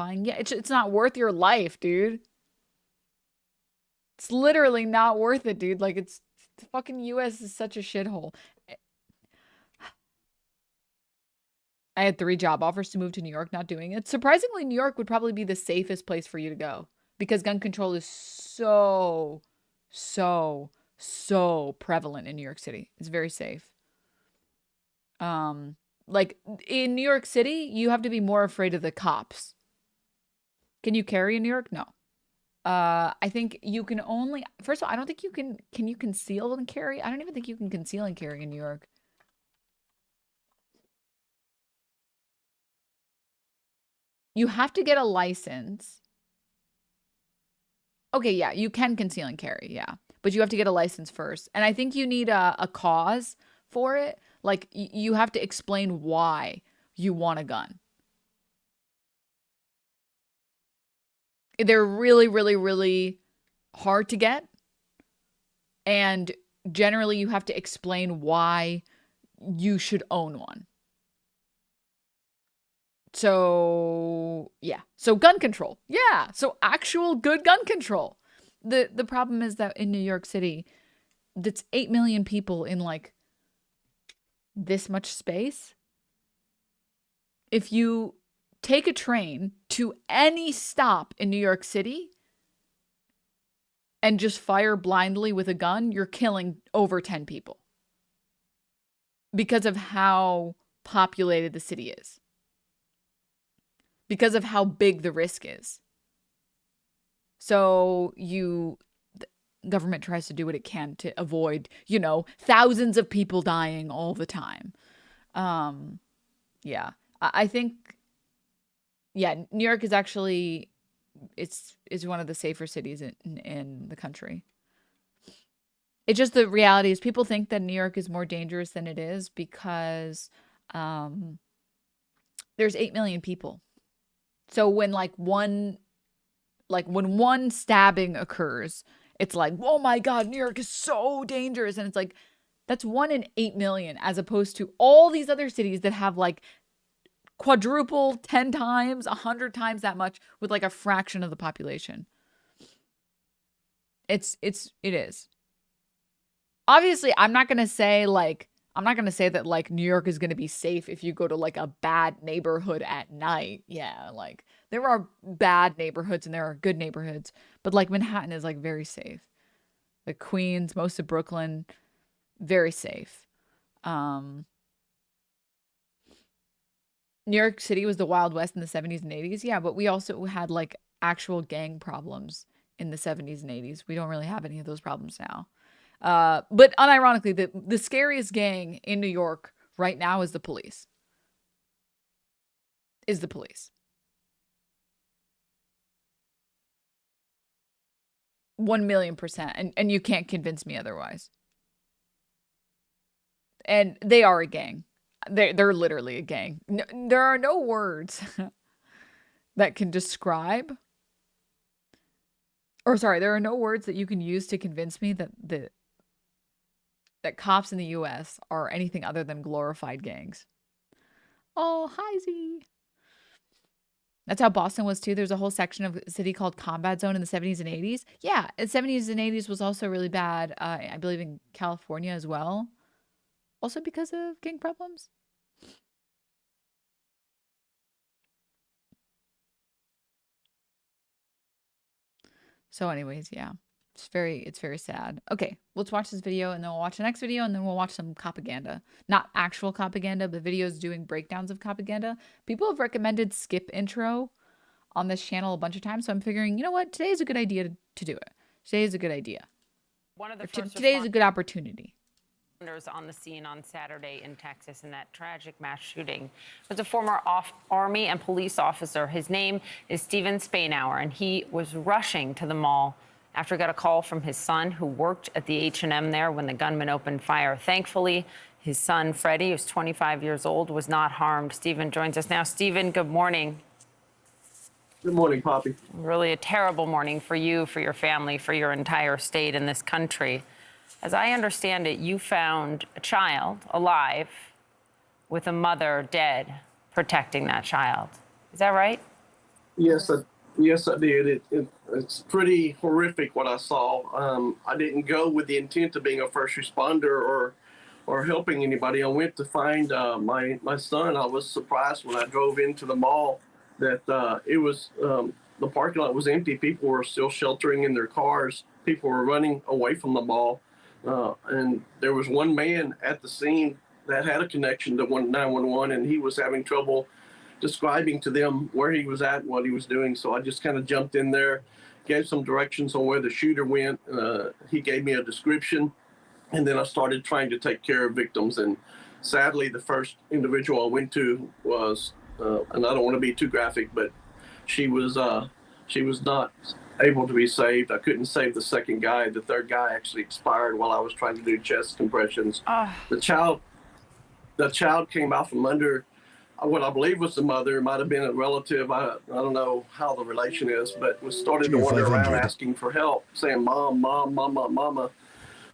terrifying. Yeah, it's not worth your life, dude. It's literally not worth it, dude. Like, it's the fucking US is such a shithole. I had 3 job offers to move to New York, not doing it. Surprisingly, New York would probably be the safest place for you to go because gun control is so, so, so prevalent in New York City. It's very safe. Like in New York City, you have to be more afraid of the cops. Can you carry in New York? No. I think you can only, first of all, I don't think you can you conceal and carry? I don't even think you can conceal and carry in New York. You have to get a license. Okay, yeah, you can conceal and carry, yeah. But you have to get a license first. And I think you need a cause for it. Like, you have to explain why you want a gun. They're really, really, really hard to get. And generally, you have to explain why you should own one. So, yeah. So gun control. Yeah. So actual good gun control. The problem is that in New York City, that's 8 million people in like this much space. If you take a train to any stop in New York City and just fire blindly with a gun, you're killing over 10 people because of how populated the city is. Because of how big the risk is. So the government tries to do what it can to avoid, thousands of people dying all the time. Yeah. I think, yeah, New York is actually, is one of the safer cities in the country. It's just the reality is people think that New York is more dangerous than it is because there's 8 million people. So when when one stabbing occurs, it's like, oh my God, New York is so dangerous. And it's like, that's 1 in 8 million, as opposed to all these other cities that have like quadruple, 10 times, 100 times that much with like a fraction of the population. It is. Obviously, I'm not going to say that like New York is going to be safe if you go to like a bad neighborhood at night. Yeah, like there are bad neighborhoods and there are good neighborhoods, but like Manhattan is like very safe. Like Queens, most of Brooklyn, very safe. New York City was the Wild West in the 70s and 80s. Yeah, but we also had like actual gang problems in the 70s and 80s. We don't really have any of those problems now. But unironically, the scariest gang in New York right now is the police. 1,000,000%. And you can't convince me otherwise. And they are a gang. They're literally a gang. No, there are no words that can describe, or sorry, there are no words that you can use to convince me that cops in the US are anything other than glorified gangs. Oh, hi Z. That's how Boston was too. There's a whole section of the city called Combat Zone in the 70s and 80s. Yeah, the 70s and 80s was also really bad, I believe in California as well. Also because of gang problems. So anyways, yeah. It's very sad. Okay, let's watch this video and then we'll watch the next video and then we'll watch some propaganda. Not actual propaganda, but videos doing breakdowns of propaganda. People have recommended skip intro on this channel a bunch of times, so I'm figuring, you know what? Today is a good idea to do it. Today is a good idea. Today is a good opportunity. On the scene on Saturday in Texas in that tragic mass shooting was a former Army and police officer. His name is Steven Spainhour, and he was rushing to the mall after he got a call from his son, who worked at the H&M there when the gunman opened fire. Thankfully, his son, Freddie, who's 25 years old, was not harmed. Steven joins us now. Steven, good morning. Good morning, Poppy. Really a terrible morning for you, for your family, for your entire state and this country. As I understand it, you found a child alive with a mother dead, protecting that child. Is that right? Yes, yes, I did. It's pretty horrific what I saw. I didn't go with the intent of being a first responder or helping anybody. I went to find my son. I was surprised when I drove into the mall that it was the parking lot was empty. People were still sheltering in their cars. People were running away from the mall, and there was one man at the scene that had a connection to 911, and he was having trouble describing to them where he was at and what he was doing. So I just kind of jumped in there, gave some directions on where the shooter went. He gave me a description, and then I started trying to take care of victims. And sadly, the first individual I went to was, and I don't want to be too graphic, but she was not able to be saved. I couldn't save the second guy. The third guy actually expired while I was trying to do chest compressions. The child came out from under what I believe was the mother. It might have been a relative. I don't know how the relation is, but was started to wander around asking for help, saying, "Mom, mom, mama, mama."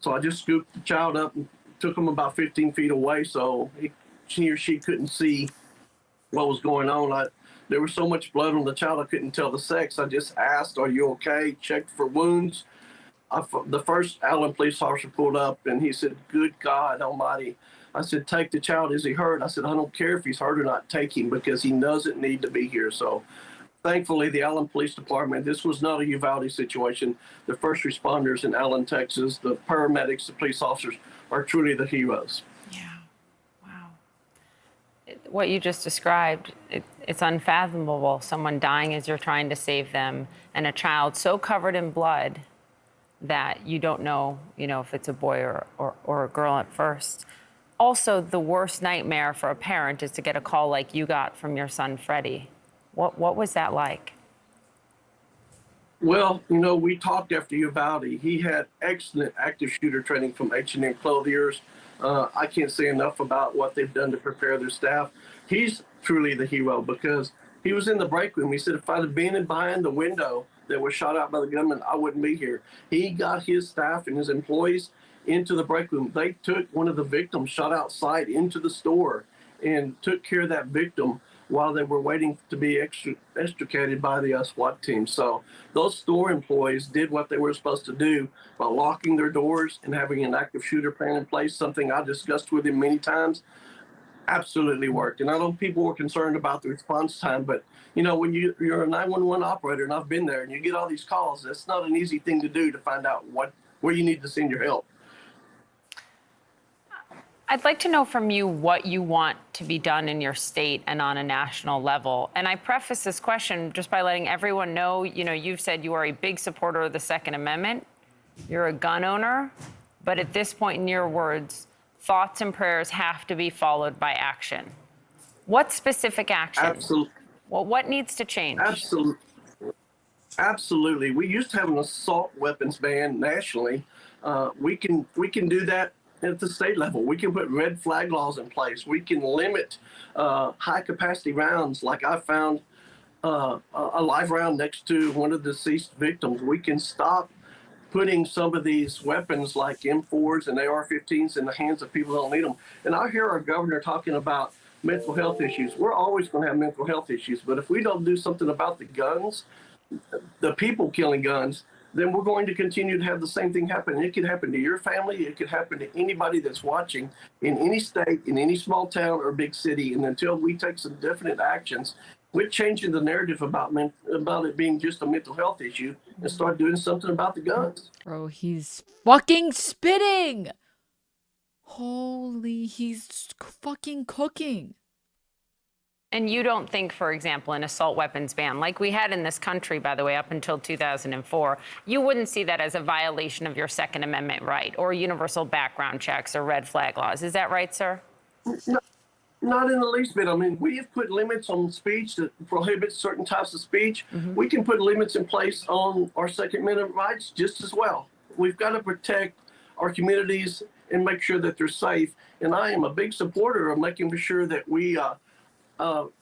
So I just scooped the child up and took him about 15 feet away so he or she couldn't see what was going on. There was so much blood on the child, I couldn't tell the sex. I just asked, "Are you okay?" Checked for wounds. The first Allen police officer pulled up and he said, "Good God Almighty." I said, "Take the child. Is he hurt?" I said, "I don't care if he's hurt or not. Take him because he doesn't need to be here." So thankfully, the Allen Police Department, this was not a Uvalde situation. The first responders in Allen, Texas, the paramedics, the police officers are truly the heroes. Yeah. Wow. What you just described, it's unfathomable. Someone dying as you're trying to save them, and a child so covered in blood that you don't know, if it's a boy or a girl at first. Also, the worst nightmare for a parent is to get a call like you got from your son, Freddie. What was that like? Well, we talked after Uvalde. He had excellent active shooter training from H&M Clothiers. I can't say enough about what they've done to prepare their staff. He's truly the hero because he was in the break room. He said, "If I'd have been behind the window that was shot out by the gunman, I wouldn't be here." He got his staff and his employees into the break room. They took one of the victims shot outside into the store and took care of that victim while they were waiting to be extricated by the SWAT team. So those store employees did what they were supposed to do by locking their doors and having an active shooter plan in place, something I discussed with him many times. Absolutely worked. And I know people were concerned about the response time, but when you're a 911 operator, and I've been there, and you get all these calls, that's not an easy thing to do to find out where you need to send your help. I'd like to know from you what you want to be done in your state and on a national level. And I preface this question just by letting everyone know, you've said you are a big supporter of the Second Amendment. You're a gun owner. But at this point, in your words, thoughts and prayers have to be followed by action. What specific action? Absolutely. Well, what needs to change? Absolutely. We used to have an assault weapons ban nationally. We can do that at the state level. We can put red flag laws in place. We can limit high capacity rounds. Like I found a live round next to one of the deceased victims. We can stop putting some of these weapons like M4s and AR-15s in the hands of people who don't need them. And I hear our governor talking about mental health issues. We're always going to have mental health issues, but if we don't do something about the guns, the people killing guns, then we're going to continue to have the same thing happen. It could happen to your family. It could happen to anybody that's watching in any state, in any small town or big city. And until we take some definite actions, we're changing the narrative about it being just a mental health issue and start doing something about the guns. Bro, he's fucking spitting. Holy, he's fucking cooking. And you don't think, for example, an assault weapons ban, like we had in this country, by the way, up until 2004, you wouldn't see that as a violation of your Second Amendment right or universal background checks or red flag laws. Is that right, sir? No, not in the least bit. I mean, we have put limits on speech that prohibit certain types of speech. Mm-hmm. We can put limits in place on our Second Amendment rights just as well. We've got to protect our communities and make sure that they're safe. And I am a big supporter of making sure that we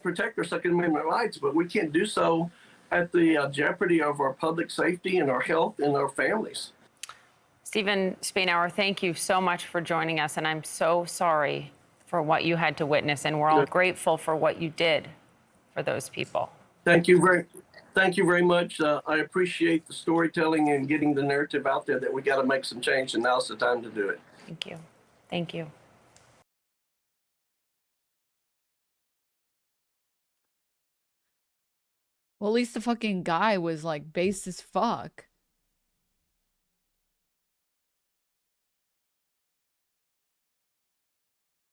protect our Second Amendment rights, but we can't do so at the jeopardy of our public safety and our health and our families. Stephen Spainhour, thank you so much for joining us, and I'm so sorry for what you had to witness, and we're all grateful for what you did for those people. Thank you very much. I appreciate the storytelling and getting the narrative out there that we got to make some change, and now's the time to do it. Thank you. Thank you. Well, at least the fucking guy was like based as fuck.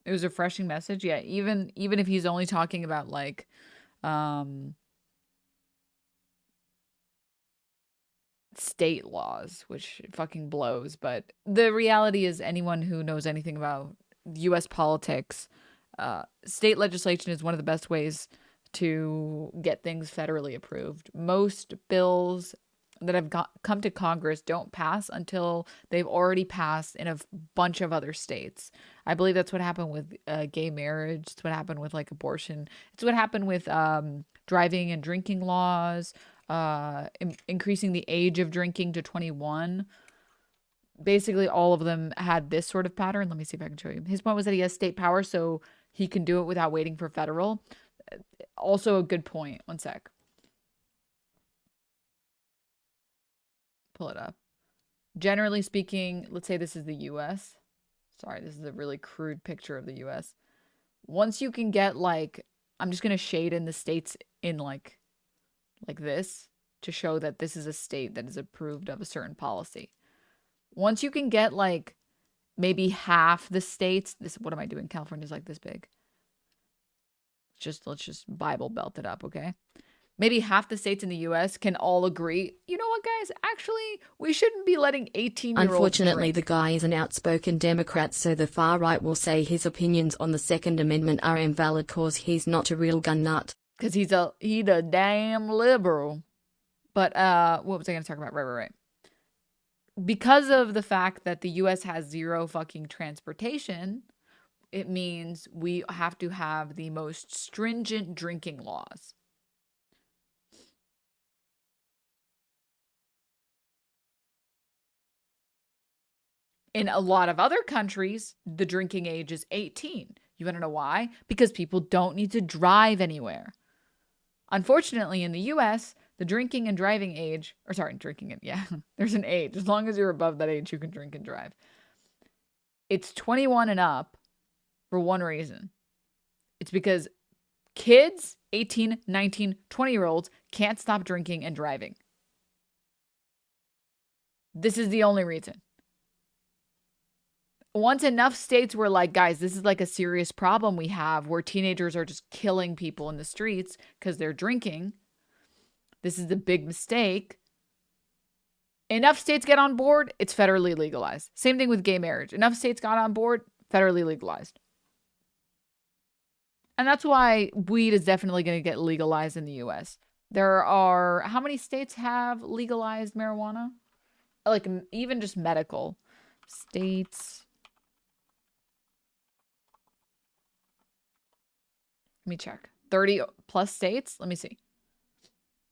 It was a refreshing message. Yeah, even if he's only talking about like state laws, which fucking blows, but the reality is anyone who knows anything about US politics, state legislation is one of the best ways to get things federally approved. Most bills that have come to Congress don't pass until they've already passed in a bunch of other states. I believe that's what happened with gay marriage. It's what happened with like abortion. It's what happened with driving and drinking laws, increasing the age of drinking to 21. Basically, all of them had this sort of pattern. Let me see if I can show you. His point was that he has state power, so he can do it without waiting for federal. Also a good point. One sec. Pull it up. Generally speaking, let's say this is the US. Sorry, this is a really crude picture of the US. Once you can get like, I'm just going to shade in the states in like this to show that this is a state that is approved of a certain policy. Once you can get like maybe half the states, what am I doing? California's like this big. Let's just Bible belt it up, okay? Maybe half the states in the US can all agree, you know what, guys? Actually, we shouldn't be letting 18-year-olds Unfortunately, drink. the guy is an outspoken Democrat, so the far right will say his opinions on the Second Amendment are invalid cause he's not a real gun nut. Because he's a damn liberal. But what was I going to talk about? Right. Because of the fact that the US has zero fucking transportation, it means we have to have the most stringent drinking laws. In a lot of other countries, the drinking age is 18. You want to know why? Because people don't need to drive anywhere. Unfortunately, in the US, the drinking and driving age, or sorry, drinking it, yeah, there's an age. As long as you're above that age, you can drink and drive. It's 21 and up for one reason. It's because kids, 18, 19, 20-year-olds, can't stop drinking and driving. This is the only reason. Once enough states were like, guys, this is like a serious problem we have where teenagers are just killing people in the streets because they're drinking. This is a big mistake. Enough states get on board, it's federally legalized. Same thing with gay marriage. Enough states got on board, federally legalized. And that's why weed is definitely going to get legalized in the US. There are, how many states have legalized marijuana? Like even just medical states. Let me check. 30 plus states? Let me see.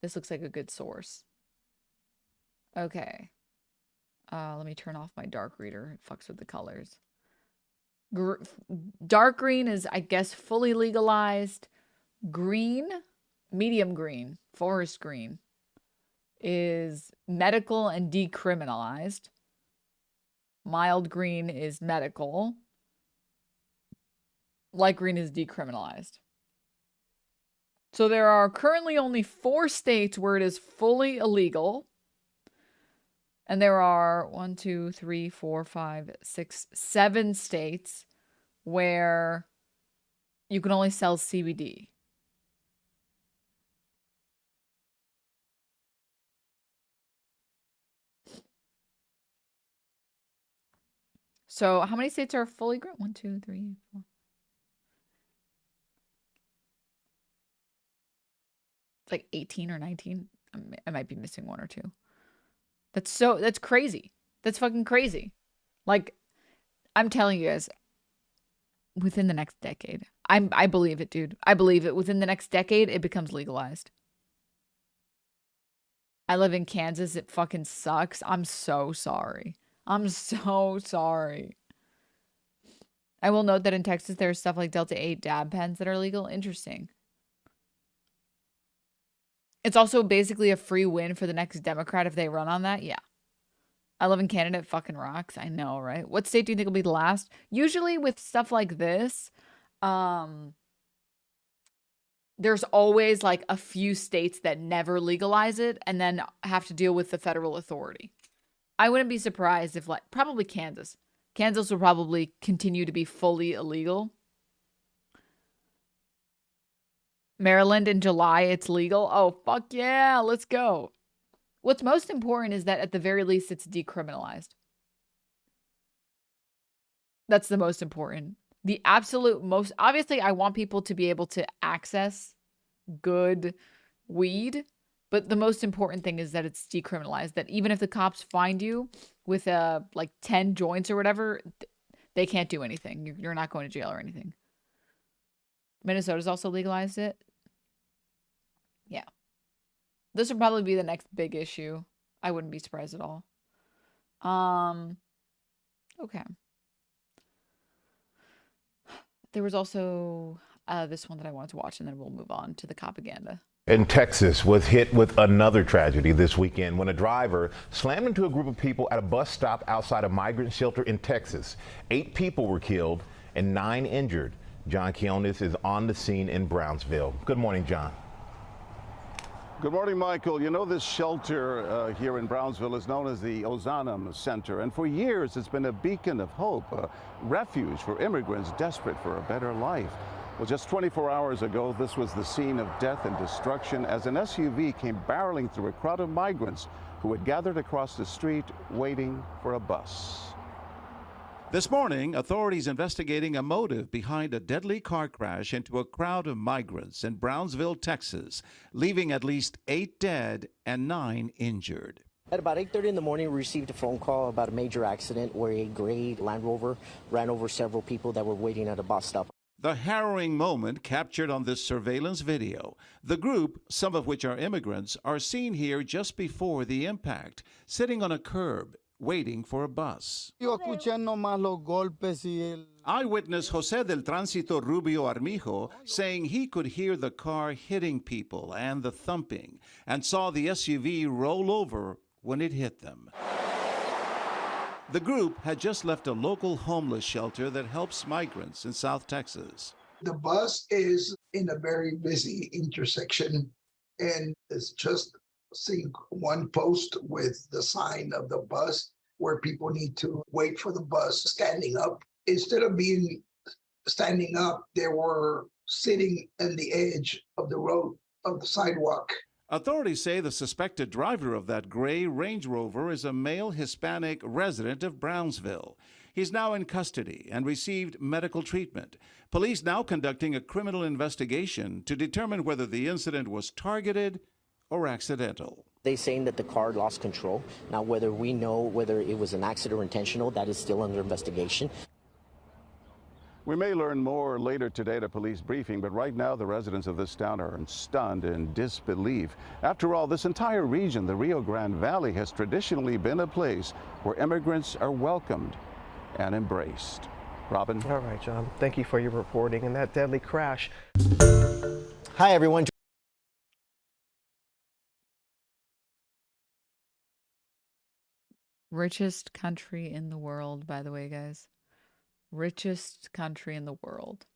This looks like a good source. Okay. Let me turn off my dark reader. It fucks with the colors. Dark green is, I guess, fully legalized. Green, medium green, forest green is medical and decriminalized. Mild green is medical. Light green is decriminalized. So there are currently only 4 states where it is fully illegal. And there are 1, 2, 3, 4, 5, 6, 7 states where you can only sell CBD. So how many states are fully grown? 1, 2, 3, 4. It's like 18 or 19. I might be missing 1 or 2. That's crazy. That's fucking crazy. Like, I'm telling you guys, within the next decade, I believe it, dude. I believe it. Within the next decade, it becomes legalized. I live in Kansas. It fucking sucks. I'm so sorry. I'm so sorry. I will note that in Texas, there's stuff like Delta 8 dab pens that are legal. Interesting. It's also basically a free win for the next Democrat if they run on that. Yeah. I live in Canada. It fucking rocks. I know, right? What state do you think will be the last? Usually with stuff like this, there's always like a few states that never legalize it and then have to deal with the federal authority. I wouldn't be surprised if, like, probably Kansas. Kansas will probably continue to be fully illegal. Maryland in July, it's legal. Oh, fuck yeah, let's go. What's most important is that at the very least, it's decriminalized. That's the most important. The absolute most, obviously, I want people to be able to access good weed, but the most important thing is that it's decriminalized, that even if the cops find you with like 10 joints or whatever, they can't do anything. You're not going to jail or anything. Minnesota's also legalized it. Yeah. This would probably be the next big issue. I wouldn't be surprised at all. Okay. There was also this one that I wanted to watch, and then we'll move on to the propaganda. In Texas was hit with another tragedy this weekend when a driver slammed into a group of people at a bus stop outside a migrant shelter in Texas. 8 people were killed and 9 injured. John Keonis is on the scene in Brownsville. Good morning, John. Good morning, Michael. You know, this shelter here in Brownsville is known as the Ozanam Center, and for years it's been a beacon of hope, a refuge for immigrants desperate for a better life. Well, just 24 hours ago, this was the scene of death and destruction as an SUV came barreling through a crowd of migrants who had gathered across the street waiting for a bus. This morning, authorities investigating a motive behind a deadly car crash into a crowd of migrants in Brownsville, Texas, leaving at least 8 dead and 9 injured. At about 8:30 in the morning, we received a phone call about a major accident where a gray Land Rover ran over several people that were waiting at a bus stop. The harrowing moment captured on this surveillance video. The group, some of which are immigrants, are seen here just before the impact, sitting on a curb, waiting for a bus. Eyewitness Jose del Tránsito Rubio Armijo saying he could hear the car hitting people and the thumping, and saw the SUV roll over when it hit them. The group had just left a local homeless shelter that helps migrants in South Texas. The bus is in a very busy intersection, and it's just seeing one post with the sign of the bus where people need to wait for the bus standing up. Instead of being standing up, they were sitting on the edge of the road, of the sidewalk. Authorities say the suspected driver of that gray Range Rover is a male Hispanic resident of Brownsville. He's now in custody and received medical treatment. Police now conducting a criminal investigation to determine whether the incident was targeted or accidental. They're saying that the car lost control. Now, whether we know whether it was an accident or intentional, that is still under investigation. We may learn more later today at a police briefing, but right now the residents of this town are stunned in disbelief. After all, this entire region, the Rio Grande Valley, has traditionally been a place where immigrants are welcomed and embraced. Robin? All right, John. Thank you for your reporting and that deadly crash. Hi, everyone. Richest country in the world, by the way, guys. Richest country in the world.